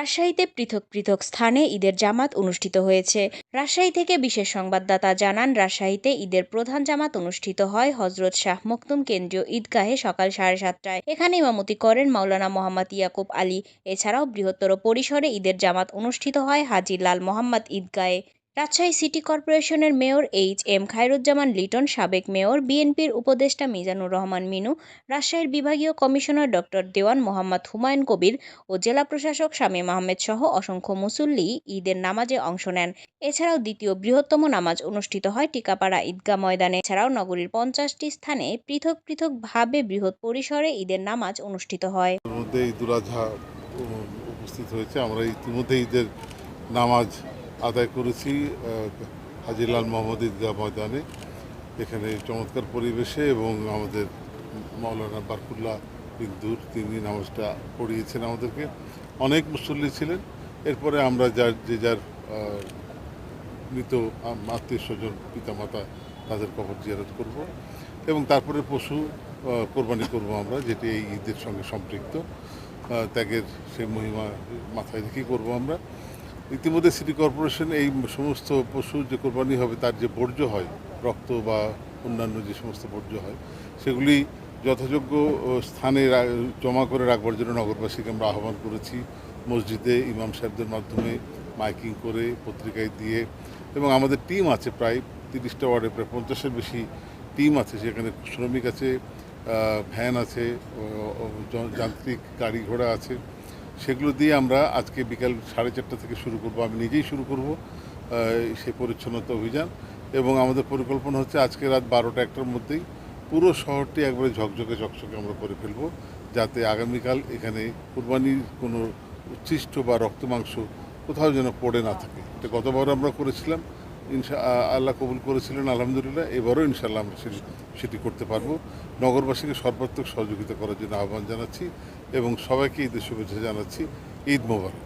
রাজশাহীতে পৃথক পৃথক স্থানে ঈদের জামাত অনুষ্ঠিত হয়েছে। রাজশাহী থেকে বিশেষ সংবাদদাতা জানান, রাজশাহীতে ঈদের প্রধান জামাত অনুষ্ঠিত হয় হজরত শাহ মখদুম কেন্দ্রীয় ঈদগাহে সকাল 7:30টায়। এখানে ইমামতি করেন মাওলানা মোহাম্মদ ইয়াকুব আলী। এছাড়াও বৃহত্তর পরিসরে ঈদের জামাত অনুষ্ঠিত হয় হাজী লাল মোহাম্মদ ঈদগাহে। রাজশাহী সিটি কর্পোরেশনের মেয়র এইচ.এম. খায়রুজ্জামান লিটন, সাবেক মেয়র, বিএনপির উপদেষ্টা মিজানুর রহমান মিনু, রাজশাহীর বিভাগীয় কমিশনার ডক্টর দেওয়ান মোহাম্মদ হুমায়ুন কবির ও জেলা প্রশাসক শামীম আহমেদ সহ অসংখ্য মুসল্লি ঈদের নামাজে অংশ নেন। এছাড়াও দ্বিতীয় বৃহত্তম নামাজ অনুষ্ঠিত হয় টিকাপাড়া ঈদগাহ ময়দানে। এছাড়াও নগরীর 50টি স্থানে পৃথক পৃথকভাবে বৃহৎ পরিসরে ঈদের নামাজ অনুষ্ঠিত হয়। ঈদুল আজহা উপস্থিত হয়েছে। আমরা ইতিমধ্যে ঈদের নামাজ আদায় করেছি হাজী লাল মোহাম্মদ ঈদগাহ ময়দানে। এখানে চমৎকার পরিবেশে এবং আমাদের মাওলানা বারকুল্লাহ বিন্দুর তিনি নামাজটা পড়িয়েছেন আমাদেরকে। অনেক মুসল্লি ছিলেন। এরপরে আমরা যার মৃত আত্মীয় স্বজন পিতামাতা তাদের কবর জিয়ারত করব এবং তারপরে পশু কোরবানি করব আমরা, যেটি এই ঈদের সঙ্গে সম্পৃক্ত। ত্যাগের সেই মহিমা মাথায় রেখেই করব আমরা। ইতিমধ্যে সিটি কর্পোরেশন এই সমস্ত পশু যে কোরবানি হবে তার যে বর্জ্য হয়, রক্ত বা অন্যান্য যে সমস্ত বর্জ্য হয়, সেগুলি যথাযোগ্য স্থানে জমা করে রাখবার জন্য নগরবাসীকে আমরা আহ্বান করেছি। মসজিদে ইমাম সাহেবদের মাধ্যমে মাইকিং করে, পত্রিকায় দিয়ে, এবং আমাদের টিম আছে প্রায় 30টা ওয়ার্ডে, প্রায় 50-এর বেশি টিম আছে। সেখানে শ্রমিক আছে, ভ্যান আছে, যান্ত্রিক গাড়ি ঘোড়া আছে। সেগুলো দিয়ে আমরা আজকে বিকাল 4:30 থেকে শুরু করব। আমি নিজেই শুরু করব সেই পরিচ্ছন্নতা অভিযান, এবং আমাদের পরিকল্পনা হচ্ছে আজকে রাত 12টা-1টার মধ্যেই পুরো শহরটি একবারে ঝকঝকে চকচকে আমরা করে ফেলব, যাতে আগামীকাল এখানে কুরবানির কোনো উচ্ছিষ্ট বা রক্ত মাংস কোথাও যেন পড়ে না থাকে। এটা গতবারও আমরা করেছিলাম, আল্লাহ কবুল করেছিলেন আলহামদুলিল্লাহ। এবারও ইনশাআল্লাহ আমরা সেটি করতে পারবো। নগরবাসীকে সর্বাত্মক সহযোগিতা করার জন্য আহ্বান জানাচ্ছি এবং সবাইকে ঈদের শুভেচ্ছা জানাচ্ছি। ঈদ মোবারক।